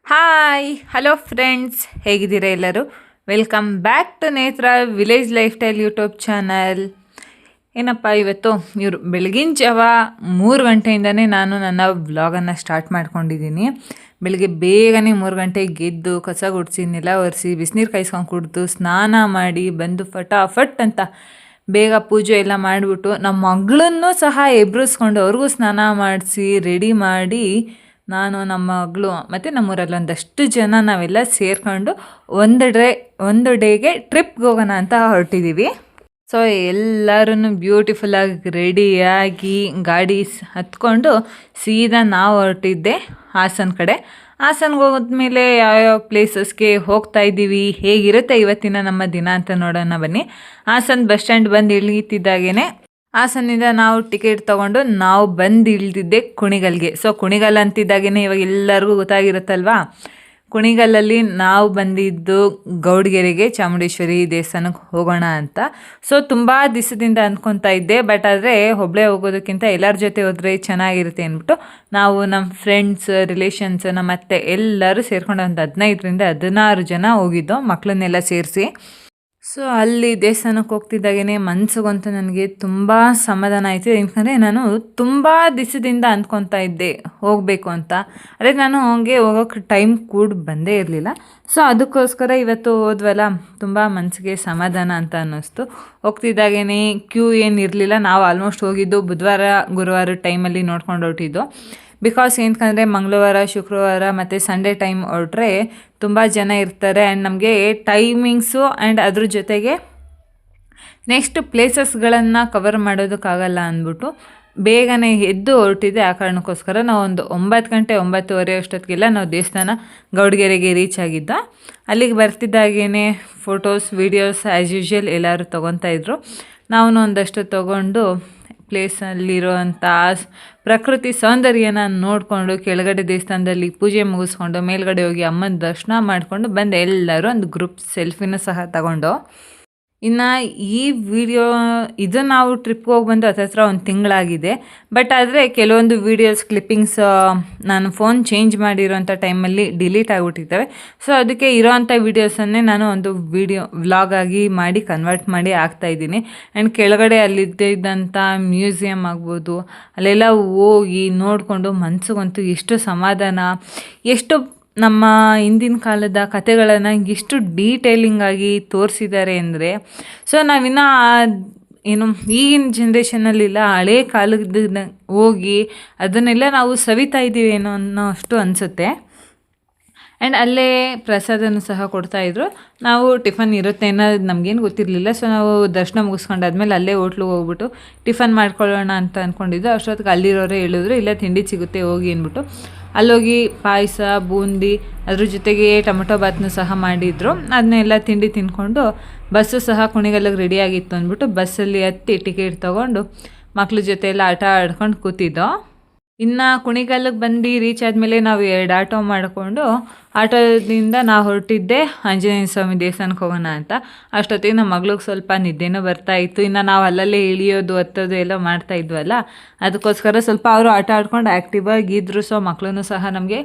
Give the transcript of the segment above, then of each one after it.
Hi hello friends, ಹೇಗಿದ್ದೀರಾ ಎಲ್ಲರೂ? Welcome back to ನೇತ್ರ village life style YouTube channel. ಏನಪ್ಪ ಇವತ್ತು ಬೆಳಗಿನ ಜಾವ 3 ಗಂಟೆಯಿಂದನೇ ನಾನು ನನ್ನ ವ್ಲಾಗನ್ನು ಸ್ಟಾರ್ಟ್ ಮಾಡ್ಕೊಂಡಿದ್ದೀನಿ. ಬೆಳಗ್ಗೆ ಬೇಗನೆ 3 ಗಂಟೆಗೆ ಎದ್ದು ಕಸ ಗುಡಿಸಿ ನೆಲ ಒರೆಸಿ ಬಿಸಿನೀರು ಕಾಯಿಸ್ಕೊಂಡು ಕುಡಿದು ಸ್ನಾನ ಮಾಡಿ ಬಂದು ಫಟಾಫಟ್ ಅಂತ ಬೇಗ ಪೂಜೆ ಎಲ್ಲ ಮಾಡಿಬಿಟ್ಟು ನಮ್ಮ ಮಗಳನ್ನೂ ಸಹ ಎಬ್ರಿಸ್ಕೊಂಡು ಅವ್ರಿಗೂ ಸ್ನಾನ ಮಾಡಿಸಿ ರೆಡಿ ಮಾಡಿ ನಾನು ನಮ್ಮ ಮಗಳು ಮತ್ತು ನಮ್ಮೂರಲ್ಲಿ ಒಂದಷ್ಟು ಜನ ನಾವೆಲ್ಲ ಸೇರಿಕೊಂಡು ಒಂದು ಡೇಗೆ ಟ್ರಿಪ್ಗೆ ಹೋಗೋಣ ಅಂತ ಹೊರಟಿದ್ದೀವಿ. ಸೊ ಎಲ್ಲರೂ ಬ್ಯೂಟಿಫುಲ್ಲಾಗಿ ರೆಡಿಯಾಗಿ ಗಾಡಿ ಹತ್ಕೊಂಡು ಸೀದಾ ನಾವು ಹೊರಟಿದ್ದೆ ಹಾಸನ ಕಡೆ. ಹಾಸನ್ಗೆ ಹೋದ್ಮೇಲೆ ಯಾವ್ಯಾವ ಪ್ಲೇಸಸ್ಗೆ ಹೋಗ್ತಾ ಇದ್ದೀವಿ, ಹೇಗಿರುತ್ತೆ ಇವತ್ತಿನ ನಮ್ಮ ದಿನ ಅಂತ ನೋಡೋಣ ಬನ್ನಿ. ಹಾಸನ ಬಸ್ ಸ್ಟ್ಯಾಂಡ್ ಬಂದು ಇಳಿತಿದ್ದಾಗೇ ಹಾಸನಿಂದ ನಾವು ಟಿಕೆಟ್ ತೊಗೊಂಡು ನಾವು ಬಂದು ಇಳಿದಿದ್ದೆ ಕುಣಿಗಲ್ಗೆ. ಸೊ ಕುಣಿಗಲ್ ಅಂತಿದ್ದಾಗೇ ಇವಾಗ ಎಲ್ಲರಿಗೂ ಗೊತ್ತಾಗಿರುತ್ತಲ್ವಾ, ಕುಣಿಗಲ್ಲಲ್ಲಿ ನಾವು ಬಂದಿದ್ದು ಗೌಡಗೆರೆಗೆ ಚಾಮುಂಡೇಶ್ವರಿ ದೇವಸ್ಥಾನಕ್ಕೆ ಹೋಗೋಣ ಅಂತ. ಸೊ ತುಂಬ ದಿವಸದಿಂದ ಅಂದ್ಕೊತಾ ಇದ್ದೆ, ಬಟ್ ಆದರೆ ಒಬ್ಬಳೇ ಹೋಗೋದಕ್ಕಿಂತ ಎಲ್ಲರ ಜೊತೆ ಹೋದರೆ ಚೆನ್ನಾಗಿರುತ್ತೆ ಅಂದ್ಬಿಟ್ಟು ನಾವು ನಮ್ಮ ಫ್ರೆಂಡ್ಸ್ ರಿಲೇಷನ್ಸ್ ನಮ್ಮ ಅತ್ತೆ ಎಲ್ಲರೂ ಸೇರ್ಕೊಂಡು ಒಂದು 15-16 ಜನ ಹೋಗಿದ್ದು, ಮಕ್ಕಳನ್ನೆಲ್ಲ ಸೇರಿಸಿ. ಸೊ ಅಲ್ಲಿ ದೇವಸ್ಥಾನಕ್ಕೆ ಹೋಗ್ತಿದ್ದಾಗೇ ಮನಸ್ಸಿಗಂತೂ ನನಗೆ ತುಂಬ ಸಮಾಧಾನ ಆಯಿತು. ಯಾಕಂದರೆ ನಾನು ತುಂಬ ದಿವಸದಿಂದ ಅಂದ್ಕೊತಾ ಇದ್ದೆ ಹೋಗಬೇಕು ಅಂತ, ಅದೇ ನಾನು ಹಂಗೆ ಹೋಗೋಕ್ಕೆ ಟೈಮ್ ಕೂಡ ಬಂದೇ ಇರಲಿಲ್ಲ. ಸೊ ಅದಕ್ಕೋಸ್ಕರ ಇವತ್ತು ಹೋದ್ವಲ್ಲ, ತುಂಬ ಮನಸ್ಸಿಗೆ ಸಮಾಧಾನ ಅಂತ ಅನ್ನಿಸ್ತು. ಹೋಗ್ತಿದ್ದಾಗೇ ಕ್ಯೂ ಏನು ಇರಲಿಲ್ಲ. ನಾವು ಆಲ್ಮೋಸ್ಟ್ ಹೋಗಿದ್ದು ಬುಧವಾರ ಗುರುವಾರ ಟೈಮಲ್ಲಿ ನೋಡ್ಕೊಂಡು ಹೊರಟಿದ್ದು. ಬಿಕಾಸ್ ಏನಕ್ಕಂದರೆ ಮಂಗಳವಾರ ಶುಕ್ರವಾರ ಮತ್ತು ಸಂಡೇ ಟೈಮ್ ಹೊರಟ್ರೆ ತುಂಬ ಜನ ಇರ್ತಾರೆ ಆ್ಯಂಡ್ ನಮಗೆ ಟೈಮಿಂಗ್ಸು ಆ್ಯಂಡ್ ಅದ್ರ ಜೊತೆಗೆ ನೆಕ್ಸ್ಟ್ ಪ್ಲೇಸಸ್ಗಳನ್ನು ಕವರ್ ಮಾಡೋದಕ್ಕಾಗಲ್ಲ ಅಂದ್ಬಿಟ್ಟು ಬೇಗನೆ ಎದ್ದು ಹೊರಟಿದ್ದೆ. ಆ ಕಾರಣಕ್ಕೋಸ್ಕರ ನಾವು ಒಂದು 9 ಗಂಟೆ 9:30 ಅಷ್ಟೊತ್ತಿಗೆಲ್ಲ ನಾವು ದೇವಸ್ಥಾನ ಗೌಡಗೆರೆಗೆ ರೀಚ್ ಆಗಿದ್ದ. ಅಲ್ಲಿಗೆ ಬರ್ತಿದ್ದಾಗೇ ಫೋಟೋಸ್ ವೀಡಿಯೋಸ್ ಆ್ಯಸ್ ಯೂಶ್ವಲ್ ಎಲ್ಲರೂ ತೊಗೊತಾಯಿದ್ರು. ನಾವು ಒಂದಷ್ಟು ತೊಗೊಂಡು ಪ್ಲೇಸಲ್ಲಿರುವಂಥ ಪ್ರಕೃತಿ ಸೌಂದರ್ಯನ ನೋಡಿಕೊಂಡು ಕೆಳಗಡೆ ದೇವಸ್ಥಾನದಲ್ಲಿ ಪೂಜೆ ಮುಗಿಸ್ಕೊಂಡು ಮೇಲ್ಗಡೆ ಹೋಗಿ ಅಮ್ಮನ ದರ್ಶನ ಮಾಡಿಕೊಂಡು ಬಂದು ಎಲ್ಲರೂ ಒಂದು ಗ್ರೂಪ್ ಸೆಲ್ಫಿನೂ ಸಹ ತಗೊಂಡು. ಇನ್ನು ಈ ವಿಡಿಯೋ ಇದು ನಾವು ಟ್ರಿಪ್ಗೆ ಹೋಗಿ ಬಂದು ಹತ್ರ 1 ತಿಂಗಳಾಗಿದೆ. ಬಟ್ ಆದರೆ ಕೆಲವೊಂದು ವೀಡಿಯೋಸ್ ಕ್ಲಿಪ್ಪಿಂಗ್ಸ್ ನಾನು ಫೋನ್ ಚೇಂಜ್ ಮಾಡಿರೋಂಥ ಟೈಮಲ್ಲಿ ಡಿಲೀಟ್ ಆಗಿಬಿಟ್ಟಿರ್ತವೆ. ಸೊ ಅದಕ್ಕೆ ಇರೋವಂಥ ವೀಡಿಯೋಸನ್ನೇ ನಾನು ಒಂದು ವ್ಲಾಗ್ ಆಗಿ ಮಾಡಿ ಕನ್ವರ್ಟ್ ಮಾಡಿ ಹಾಕ್ತಾಯಿದ್ದೀನಿ. ಆ್ಯಂಡ್ ಕೆಳಗಡೆ ಅಲ್ಲಿದ್ದಂಥ ಮ್ಯೂಸಿಯಮ್ ಆಗ್ಬೋದು, ಅಲ್ಲೆಲ್ಲ ಹೋಗಿ ನೋಡಿಕೊಂಡು ಮನಸ್ಸಿಗಂತೂ ಎಷ್ಟು ಸಮಾಧಾನ, ಎಷ್ಟು ನಮ್ಮ ಹಿಂದಿನ ಕಾಲದ ಕಥೆಗಳನ್ನು ಎಷ್ಟು ಡೀಟೇಲಿಂಗಾಗಿ ತೋರಿಸಿದ್ದಾರೆ ಅಂದರೆ. ಸೊ ನಾವಿನ್ನು ಏನು ಈಗಿನ ಜನ್ರೇಷನಲ್ಲಿಲ್ಲ, ಹಳೇ ಕಾಲದ ಹೋಗಿ ಅದನ್ನೆಲ್ಲ ನಾವು ಸವಿತಾ ಇದ್ದೀವಿ ಏನೋ ಅನ್ನೋ ಅಷ್ಟು ಅನಿಸುತ್ತೆ. ಆ್ಯಂಡ್ ಅಲ್ಲೇ ಪ್ರಸಾದನೂ ಸಹ ಕೊಡ್ತಾಯಿದ್ರು. ನಾವು ಟಿಫನ್ ಇರುತ್ತೆ ಅನ್ನೋದು ನಮಗೇನು ಗೊತ್ತಿರಲಿಲ್ಲ. ಸೊ ನಾವು ದರ್ಶನ ಮುಗಿಸ್ಕೊಂಡಾದ್ಮೇಲೆ ಅಲ್ಲೇ ಹೋಟ್ಲಿಗೆ ಹೋಗ್ಬಿಟ್ಟು ಟಿಫನ್ ಮಾಡ್ಕೊಳ್ಳೋಣ ಅಂತ ಅಂದ್ಕೊಂಡಿದ್ದು. ಅಷ್ಟೊತ್ತಿಗೆ ಅಲ್ಲಿರೋರೇ ಹೇಳಿದ್ರು ಇಲ್ಲ ತಿಂಡಿ ಸಿಗುತ್ತೆ ಹೋಗಿ ಅಂದ್ಬಿಟ್ಟು ಅಲ್ಲೋಗಿ ಪಾಯಸ ಬೂಂದಿ ಅದ್ರ ಜೊತೆಗೆ ಟೊಮೊಟೊ ಬಾತ್ನೂ ಸಹ ಮಾಡಿದರು. ಅದನ್ನೆಲ್ಲ ತಿಂಡಿ ತಿಂದ್ಕೊಂಡು ಬಸ್ಸು ಸಹ ಕುಣಿಗಲ್ಲಿಗೆ ರೆಡಿಯಾಗಿತ್ತು ಅಂದ್ಬಿಟ್ಟು ಬಸ್ಸಲ್ಲಿ ಹತ್ತಿ ಟಿಕೆಟ್ ತೊಗೊಂಡು ಮಕ್ಳ ಜೊತೆ ಎಲ್ಲ ಆಟ ಆಡ್ಕೊಂಡು ಕೂತಿದ್ದೋ. ಇನ್ನು ಕುಣಿಗಲ್ಲಿಗೆ ಬಂದು ರೀಚ್ ಆದಮೇಲೆ ನಾವು 2 ಆಟೋ ಮಾಡಿಕೊಂಡು ಆಟೋದಿಂದ ನಾವು ಹೊರಟಿದ್ದೆ ಆಂಜನೇಯ ಸ್ವಾಮಿ ದೇವಸ್ಥಾನಕ್ಕೆ ಹೋಗೋಣ ಅಂತ. ಅಷ್ಟೊತ್ತಿಗೆ ನಮ್ಮ ಮಗಳಿಗೆ ಸ್ವಲ್ಪ ನಿದ್ದೆನೂ ಬರ್ತಾಯಿತ್ತು. ಇನ್ನು ನಾವು ಅಲ್ಲಲ್ಲೇ ಇಳಿಯೋದು ಹತ್ತೋದು ಎಲ್ಲ ಮಾಡ್ತಾಯಿದ್ವಲ್ಲ, ಅದಕ್ಕೋಸ್ಕರ ಸ್ವಲ್ಪ ಅವರು ಆಟ ಆಡ್ಕೊಂಡು ಆ್ಯಕ್ಟಿವ್ ಆಗಿದ್ದರು. ಸೊ ಮಕ್ಕಳನ್ನು ಸಹ ನಮಗೆ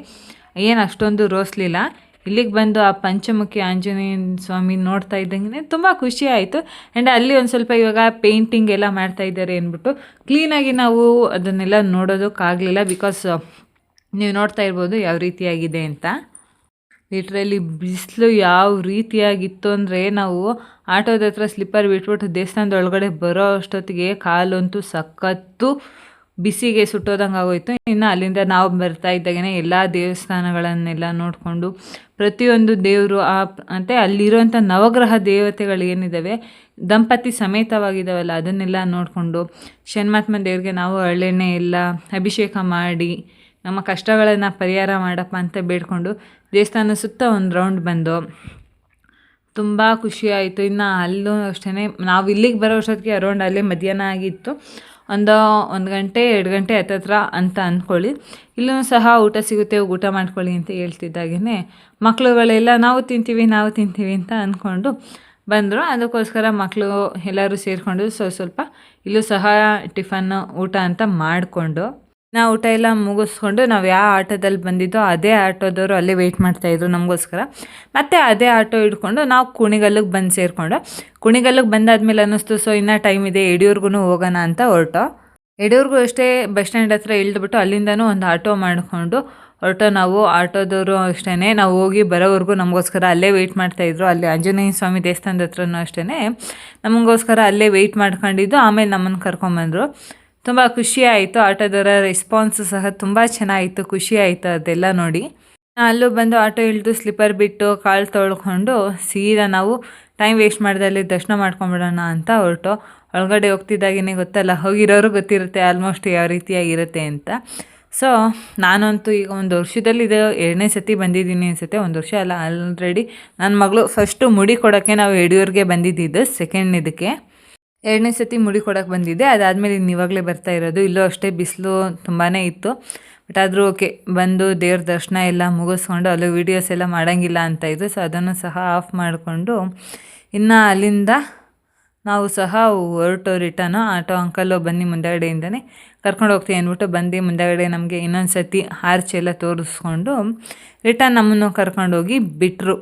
ಏನು ಅಷ್ಟೊಂದು ರೋಸ್ಲಿಲ್ಲ. ಇಲ್ಲಿಗೆ ಬಂದು ಆ ಪಂಚಮುಖಿ ಆಂಜನೇಯ ಸ್ವಾಮಿ ನೋಡ್ತಾ ಇದ್ದಂಗೆ ತುಂಬ ಖುಷಿ ಆಯಿತು. ಆ್ಯಂಡ್ ಅಲ್ಲಿ ಒಂದು ಸ್ವಲ್ಪ ಇವಾಗ ಪೇಂಟಿಂಗ್ ಎಲ್ಲ ಮಾಡ್ತಾಯಿದ್ದಾರೆ ಅಂದ್ಬಿಟ್ಟು ಕ್ಲೀನಾಗಿ ನಾವು ಅದನ್ನೆಲ್ಲ ನೋಡೋದಕ್ಕಾಗಲಿಲ್ಲ. ಬಿಕಾಸ್ ನೀವು ನೋಡ್ತಾ ಇರ್ಬೋದು ಯಾವ ರೀತಿಯಾಗಿದೆ ಅಂತ. ಲಿಟ್ರಲಿ ಬಿಸಿಲು ಯಾವ ರೀತಿಯಾಗಿತ್ತು ಅಂದರೆ ನಾವು ಆಟೋದ ಹತ್ರ ಸ್ಲಿಪ್ಪರ್ ಬಿಟ್ಬಿಟ್ಟು ದೇವಸ್ಥಾನದ ಒಳಗಡೆ ಬರೋ ಅಷ್ಟೊತ್ತಿಗೆ ಕಾಲಂತೂ ಸಖತ್ತು ಬಿಸಿಗೆ ಸುಟ್ಟೋದಂಗೆ ಆಗೋಯ್ತು. ಇನ್ನು ಅಲ್ಲಿಂದ ನಾವು ಬರ್ತಾ ಇದ್ದಾಗೇ ಎಲ್ಲ ದೇವಸ್ಥಾನಗಳನ್ನೆಲ್ಲ ನೋಡಿಕೊಂಡು ಪ್ರತಿಯೊಂದು ದೇವರು ಮತ್ತು ಅಲ್ಲಿರುವಂಥ ನವಗ್ರಹ ದೇವತೆಗಳು ಏನಿದ್ದಾವೆ ದಂಪತಿ ಸಮೇತವಾಗಿದ್ದಾವಲ್ಲ ಅದನ್ನೆಲ್ಲ ನೋಡಿಕೊಂಡು ಷಣ್ಮಾತ್ಮ ದೇವ್ರಿಗೆ ನಾವು ಎಳ್ಳೆಣ್ಣೆ ಎಲ್ಲ ಅಭಿಷೇಕ ಮಾಡಿ ನಮ್ಮ ಕಷ್ಟಗಳನ್ನು ಪರಿಹಾರ ಮಾಡಪ್ಪ ಅಂತ ಬೇಡ್ಕೊಂಡು ದೇವಸ್ಥಾನ ಸುತ್ತ ಒಂದು ರೌಂಡ್ ಬಂದು ತುಂಬ ಖುಷಿಯಾಯಿತು. ಇನ್ನು ಅಲ್ಲೂ ಅಷ್ಟೇ ನಾವು ಇಲ್ಲಿಗೆ ಬರೋ ಅಷ್ಟೊತ್ತಿಗೆ ಅರೌಂಡ್ ಅಲ್ಲೇ ಮಧ್ಯಾಹ್ನ ಆಗಿತ್ತು. 1 ಗಂಟೆ 2 ಗಂಟೆ ಹತ್ತತ್ರ ಅಂತ ಅಂದ್ಕೊಳ್ಳಿ. ಇಲ್ಲೂ ಸಹ ಊಟ ಸಿಗುತ್ತೆ, ಊಟ ಮಾಡ್ಕೊಳ್ಳಿ ಅಂತ ಹೇಳ್ತಿದ್ದಾಗೇ ಮಕ್ಕಳುಗಳೆಲ್ಲ ನಾವು ತಿಂತೀವಿ ಅಂತ ಅಂದ್ಕೊಂಡು ಬಂದರು. ಅದಕ್ಕೋಸ್ಕರ ಮಕ್ಕಳು ಎಲ್ಲರೂ ಸೇರಿಕೊಂಡು ಸ್ವಲ್ಪ ಇಲ್ಲೂ ಸಹ ಟಿಫನ್ ಊಟ ಅಂತ ಮಾಡಿಕೊಂಡು ನಾವು ಊಟ ಎಲ್ಲ ಮುಗಿಸ್ಕೊಂಡು ನಾವು ಯಾವ ಆಟೋದಲ್ಲಿ ಬಂದಿದ್ದೋ ಅದೇ ಆಟೋದವರು ಅಲ್ಲೇ ವೆಯ್ಟ್ ಮಾಡ್ತಾಯಿದ್ರು ನಮಗೋಸ್ಕರ. ಮತ್ತು ಅದೇ ಆಟೋ ಹಿಡ್ಕೊಂಡು ನಾವು ಕುಣಿಗಲ್ಲಿಗೆ ಬಂದು ಸೇರಿಕೊಂಡು ಕುಣಿಗಲ್ಲಿಗೆ ಬಂದಾದ್ಮೇಲೆ ಅನ್ನಿಸ್ತು ಸೊ ಇನ್ನೂ ಟೈಮ್ ಇದೆ ಯಡಿಯೂರ್ಗೂ ಹೋಗೋಣ ಅಂತ ಯಡಿಯೂರ್ಗೂ ಅಷ್ಟೇ ಬಸ್ ಸ್ಟ್ಯಾಂಡ್ ಹತ್ರ ಇಳಿದ್ಬಿಟ್ಟು ಅಲ್ಲಿಂದನೂ ಒಂದು ಆಟೋ ಮಾಡಿಕೊಂಡು ನಾವು ಆಟೋದವರು ಅಷ್ಟೇ ನಾವು ಹೋಗಿ ಬರೋವರೆಗೂ ನಮಗೋಸ್ಕರ ಅಲ್ಲೇ ವೆಯ್ಟ್ ಮಾಡ್ತಾಯಿದ್ರು. ಅಲ್ಲಿ ಆಂಜನೇಯ ಸ್ವಾಮಿ ದೇವಸ್ಥಾನದ ಹತ್ರನೂ ಅಷ್ಟೇ ನಮಗೋಸ್ಕರ ಅಲ್ಲೇ ವೆಯ್ಟ್ ಮಾಡ್ಕೊಂಡಿದ್ದು. ಆಮೇಲೆ ನಮ್ಮನ್ನು ಕರ್ಕೊಂಬಂದರು. ತುಂಬ ಖುಷಿ ಆಯಿತು. ಆಟೋದವರ ರೆಸ್ಪಾನ್ಸು ಸಹ ತುಂಬ ಚೆನ್ನಾಗಿತ್ತು, ಖುಷಿ ಆಯಿತು ಅದೆಲ್ಲ ನೋಡಿ. ಅಲ್ಲೂ ಬಂದು ಆಟೋ ಇಳಿದು ಸ್ಲಿಪ್ಪರ್ ಬಿಟ್ಟು ಕಾಲು ತೊಳ್ಕೊಂಡು ಸೀದಾ ನಾವು ಟೈಮ್ ವೇಸ್ಟ್ ಮಾಡ್ದಲ್ಲಿ ದರ್ಶನ ಮಾಡ್ಕೊಂಬಿಡೋಣ ಅಂತ ಒಳಗಡೆ ಹೋಗ್ತಿದ್ದಾಗೇ ಗೊತ್ತಲ್ಲ, ಹೋಗಿರೋರು ಗೊತ್ತಿರುತ್ತೆ ಆಲ್ಮೋಸ್ಟ್ ಯಾವ ರೀತಿಯಾಗಿರುತ್ತೆ ಅಂತ. ಸೊ ನಾನಂತೂ ಈಗ ಒಂದು ವರ್ಷದಲ್ಲಿ ಇದು 2ನೇ ಸತಿ ಬಂದಿದ್ದೀನಿ ಅನಿಸುತ್ತೆ. ಒಂದು ವರ್ಷ ಅಲ್ಲ, ಆಲ್ರೆಡಿ ನನ್ನ ಮಗಳು ಫಸ್ಟು ಮುಡಿ ಕೊಡೋಕ್ಕೆ ನಾವು ಯಡಿಯೂರಿಗೆ ಬಂದಿದ್ದು, ಸೆಕೆಂಡ್ ಇದಕ್ಕೆ 2ನೇ ಸತಿ ಮುಡಿ ಕೊಡೋಕ್ಕೆ ಬಂದಿದ್ದೆ. ಅದಾದಮೇಲೆ ಇನ್ನು ಇವಾಗಲೇ ಬರ್ತಾ ಇರೋದು. ಇಲ್ಲೂ ಅಷ್ಟೇ ಬಿಸಿಲು ತುಂಬಾ ಇತ್ತು. ಬಟ್ ಆದರೂ ಓಕೆ, ಬಂದು ದೇವ್ರ ದರ್ಶನ ಎಲ್ಲ ಮುಗಿಸ್ಕೊಂಡು ಅಲ್ಲೂ ವೀಡಿಯೋಸ್ ಎಲ್ಲ ಮಾಡೋಂಗಿಲ್ಲ ಅಂತ ಇದ್ದು, ಸೊ ಅದನ್ನು ಸಹ ಆಫ್ ಮಾಡಿಕೊಂಡು ಇನ್ನು ಅಲ್ಲಿಂದ ನಾವು ಸಹ ರಿಟರ್ನು. ಆಟೋ ಅಂಕಲ್ಲು ಬನ್ನಿ ಮುಂದೆಗಡೆಯಿಂದನೇ ಕರ್ಕೊಂಡು ಹೋಗ್ತೀವಿ ಅಂದ್ಬಿಟ್ಟು ಬಂದು ಮುಂದೆಗಡೆ ನಮಗೆ ಇನ್ನೊಂದು ಸತಿ ಆರ್ಚ್ ಎಲ್ಲ ತೋರಿಸ್ಕೊಂಡು ರಿಟರ್ನ್ ನಮ್ಮನ್ನು ಕರ್ಕೊಂಡೋಗಿ ಬಿಟ್ಟರು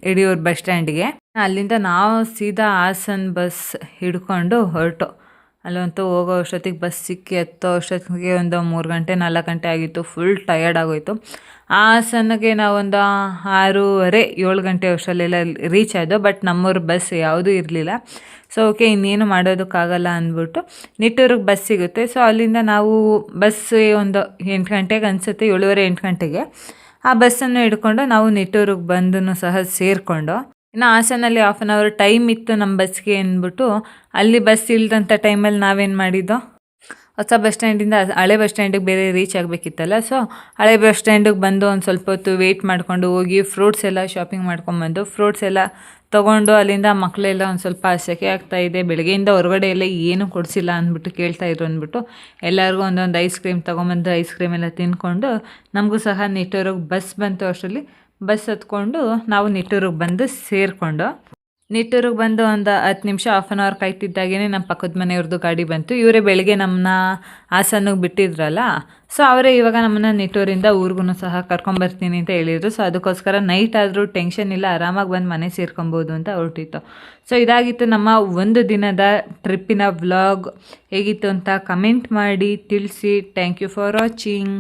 ಯಡಿಯೂರು ಬಸ್ ಸ್ಟ್ಯಾಂಡಿಗೆ. ಅಲ್ಲಿಂದ ನಾವು ಸೀದಾ ಹಾಸನ ಬಸ್ ಹಿಡ್ಕೊಂಡು ಅಲ್ಲಂತೂ ಹೋಗೋ ಅಷ್ಟೊತ್ತಿಗೆ ಬಸ್ ಸಿಕ್ಕಿ ಹತ್ತೋ ಅಷ್ಟೊತ್ತಿಗೆ ಒಂದು 3 ಗಂಟೆ 4 ಗಂಟೆ ಆಗಿತ್ತು. ಫುಲ್ ಟಯರ್ಡ್ ಆಗೋಯಿತು. ಹಾಸನಗೆ ನಾವೊಂದು 6:30 7 ಗಂಟೆ ಅಷ್ಟರಲ್ಲೆಲ್ಲ ರೀಚ್ ಆದೋ. ಬಟ್ ನಮ್ಮೂರ ಬಸ್ ಯಾವುದೂ ಇರಲಿಲ್ಲ. ಸೊ ಓಕೆ, ಇನ್ನೇನು ಮಾಡೋದಕ್ಕಾಗಲ್ಲ ಅಂದ್ಬಿಟ್ಟು ನಿಟ್ಟೂರಿಗೆ ಬಸ್ ಸಿಗುತ್ತೆ. ಸೊ ಅಲ್ಲಿಂದ ನಾವು ಬಸ್ ಒಂದು 8 ಗಂಟೆಗೆ ಅನಿಸುತ್ತೆ, 7:30 8 ಗಂಟೆಗೆ ಆ ಬಸ್ಸನ್ನು ಹಿಡ್ಕೊಂಡು ನಾವು ನಿಟ್ಟೂರಿಗೆ ಬಂದು ಸಹ ಸೇರಿಕೊಂಡು ಇನ್ನು ಹಾಸನಲ್ಲಿ 1/2 an hour ಟೈಮ್ ಇತ್ತು ನಮ್ಮ ಬಸ್ಗೆ ಅಂದ್ಬಿಟ್ಟು ಅಲ್ಲಿ ಬಸ್ ಇಲ್ದಂಥ ಟೈಮಲ್ಲಿ ನಾವೇನು ಮಾಡಿದ್ದೋ, ಹೊಸ ಬಸ್ ಸ್ಟ್ಯಾಂಡಿಂದ ಹಳೆ ಬಸ್ ಸ್ಟ್ಯಾಂಡಿಗೆ ಬೇರೆ ರೀಚ್ ಆಗಬೇಕಿತ್ತಲ್ಲ. ಸೊ ಹಳೆ ಬಸ್ ಸ್ಟ್ಯಾಂಡಿಗೆ ಬಂದು ಒಂದು ಸ್ವಲ್ಪ ಹೊತ್ತು ವೆಯ್ಟ್ ಮಾಡಿಕೊಂಡು ಹೋಗಿ ಫ್ರೂಟ್ಸ್ ಎಲ್ಲ ಶಾಪಿಂಗ್ ಮಾಡ್ಕೊಂಬಂದು ಫ್ರೂಟ್ಸ್ ಎಲ್ಲ ತೊಗೊಂಡು ಅಲ್ಲಿಂದ ಮಕ್ಕಳೆಲ್ಲ ಒಂದು ಸ್ವಲ್ಪ ಸೆಕೆ ಆಗ್ತಾಯಿದೆ, ಬೆಳಗ್ಗೆಯಿಂದ ಹೊರಗಡೆ ಎಲ್ಲ ಏನೂ ಕೊಡಿಸಿಲ್ಲ ಅಂದ್ಬಿಟ್ಟು ಕೇಳ್ತಾಯಿದ್ರು ಅಂದ್ಬಿಟ್ಟು ಎಲ್ಲರಿಗೂ ಒಂದೊಂದು ಐಸ್ ಕ್ರೀಮ್ ತೊಗೊಂಬಂದು ಐಸ್ ಕ್ರೀಮ್ ಎಲ್ಲ ತಿಂದ್ಕೊಂಡು ನಮಗೂ ಸಹ ನಿಟ್ಟೂರಿಗೆ ಬಸ್ ಬಂತು. ಅಷ್ಟರಲ್ಲಿ ಬಸ್ ಹತ್ಕೊಂಡು ನಾವು ನಿಟ್ಟೂರಿಗೆ ಬಂದು ಸೇರಿಕೊಂಡು ನಿಟ್ಟೂರಿಗೆ ಬಂದು ಒಂದು 10 ನಿಮಿಷ 1/2 an hour ಕಾಯ್ತಿದ್ದಾಗೇ ನಮ್ಮ ಪಕ್ಕದ ಮನೆಯವ್ರದ್ದು ಗಾಡಿ ಬಂತು. ಇವರೇ ಬೆಳಗ್ಗೆ ನಮ್ಮನ್ನ ಹಾಸನಿಗೆ ಬಿಟ್ಟಿದ್ರಲ್ಲ, ಸೊ ಅವರೇ ಇವಾಗ ನಮ್ಮನ್ನು ನಿಟ್ಟೂರಿಂದ ಊರಿಗೂ ಸಹ ಕರ್ಕೊಂಬರ್ತೀನಿ ಅಂತ ಹೇಳಿದರು. ಸೊ ಅದಕ್ಕೋಸ್ಕರ ನೈಟ್ ಆದರೂ ಟೆನ್ಷನ್ ಇಲ್ಲ, ಆರಾಮಾಗಿ ಬಂದು ಮನೆ ಸೇರ್ಕೊಬೋದು ಅಂತ ಹೊರಟಿತ್ತು. ಸೊ ಇದಾಗಿತ್ತು ನಮ್ಮ ಒಂದು ದಿನದ ಟ್ರಿಪ್ಪಿನ ವ್ಲಾಗ್. ಹೇಗಿತ್ತು ಅಂತ ಕಮೆಂಟ್ ಮಾಡಿ ತಿಳಿಸಿ. Thank you for watching.